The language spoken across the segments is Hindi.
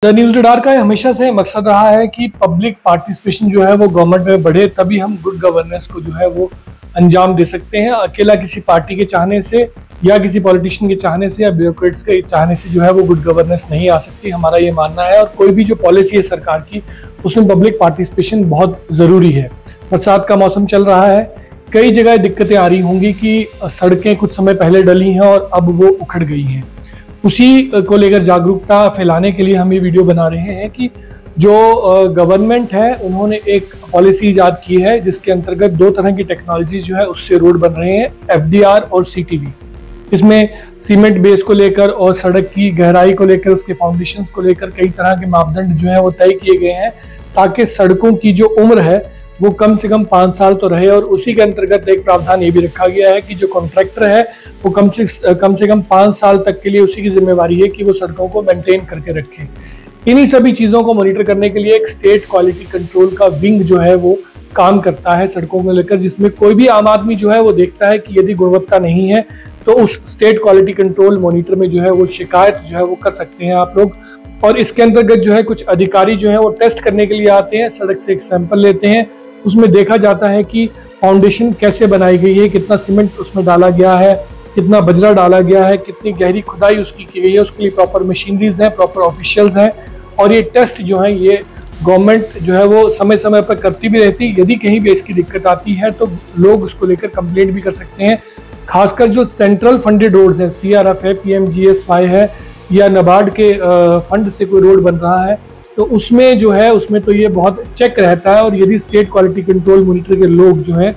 द न्यूज रडार का हमेशा से मकसद रहा है कि पब्लिक पार्टिसिपेशन जो है वो गवर्नमेंट में बढ़े, तभी हम गुड गवर्नेंस को जो है वो अंजाम दे सकते हैं। अकेला किसी पार्टी के चाहने से या किसी पॉलिटिशियन के चाहने से या ब्यूरोक्रेट्स के चाहने से जो है वो गुड गवर्नेंस नहीं आ सकती, हमारा ये मानना है। और कोई भी जो पॉलिसी है सरकार की, उसमें पब्लिक पार्टिसिपेशन बहुत ज़रूरी है। बरसात का मौसम चल रहा है, कई जगह दिक्कतें आ रही होंगी कि सड़कें कुछ समय पहले डली हैं और अब वो उखड़ गई हैं। उसी को लेकर जागरूकता फैलाने के लिए हम ये वीडियो बना रहे हैं कि जो गवर्नमेंट है उन्होंने एक पॉलिसी ईजाद की है जिसके अंतर्गत दो तरह की टेक्नोलॉजी जो है उससे रोड बन रहे हैं, FDR और CTV। इसमें सीमेंट बेस को लेकर और सड़क की गहराई को लेकर, उसके फाउंडेशंस को लेकर कई तरह के मापदंड जो है वो तय किए गए हैं, ताकि सड़कों की जो उम्र है वो कम से कम 5 साल तो रहे। और उसी के अंतर्गत एक प्रावधान ये भी रखा गया है कि जो कॉन्ट्रैक्टर है वो कम से कम 5 साल तक के लिए उसी की जिम्मेवारी है कि वो सड़कों को मेंटेन करके रखे। इन्हीं सभी चीज़ों को मॉनिटर करने के लिए एक स्टेट क्वालिटी कंट्रोल का विंग जो है वो काम करता है सड़कों को लेकर, जिसमें कोई भी आम आदमी जो है वो देखता है कि यदि गुणवत्ता नहीं है तो उस स्टेट क्वालिटी कंट्रोल मॉनिटर में जो है वो शिकायत जो है वो कर सकते हैं आप लोग। और इसके अंतर्गत जो है कुछ अधिकारी जो है वो टेस्ट करने के लिए आते हैं, सड़क से एक सैंपल लेते हैं, उसमें देखा जाता है कि फाउंडेशन कैसे बनाई गई है, कितना सीमेंट उसमें डाला गया है, कितना बजरा डाला गया है, कितनी गहरी खुदाई उसकी की गई है, उसके लिए प्रॉपर मशीनरीज हैं, प्रॉपर ऑफिशियल्स हैं। और ये टेस्ट जो है ये गवर्नमेंट जो है वो समय समय पर करती भी रहती है। यदि कहीं भी इसकी दिक्कत आती है तो लोग उसको लेकर कंप्लेंट भी कर सकते हैं। खासकर जो सेंट्रल फंडेड रोड्स हैं, CRF है, PMGSY है या नाबार्ड के फंड से कोई रोड बन रहा है, तो उसमें जो है उसमें तो ये बहुत चेक रहता है। और यदि स्टेट क्वालिटी कंट्रोल मॉनिटर के लोग जो हैं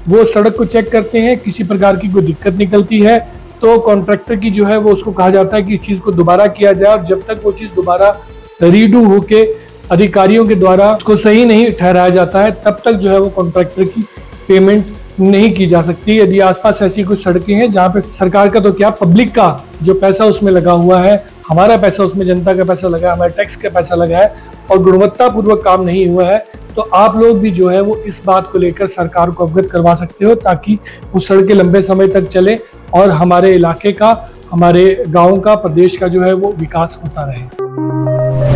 वो सड़क को चेक करते हैं, किसी प्रकार की कोई दिक्कत निकलती है तो कॉन्ट्रैक्टर की जो है वो उसको कहा जाता है कि इस चीज़ को दोबारा किया जाए। और जब तक वो चीज़ दोबारा रीडू होके अधिकारियों के द्वारा उसको सही नहीं ठहराया जाता है, तब तक जो है वो कॉन्ट्रैक्टर की पेमेंट नहीं की जा सकती। यदि आसपास ऐसी कुछ सड़कें हैं जहाँ पे सरकार का तो क्या, पब्लिक का जो पैसा उसमें लगा हुआ है, हमारा पैसा उसमें, जनता का पैसा लगा है, हमारे टैक्स का पैसा लगा है और गुणवत्ता पूर्वक काम नहीं हुआ है, तो आप लोग भी जो है वो इस बात को लेकर सरकार को अवगत करवा सकते हो, ताकि वो सड़कें लंबे समय तक चले और हमारे इलाके का, हमारे गाँव का, प्रदेश का जो है वो विकास होता रहे।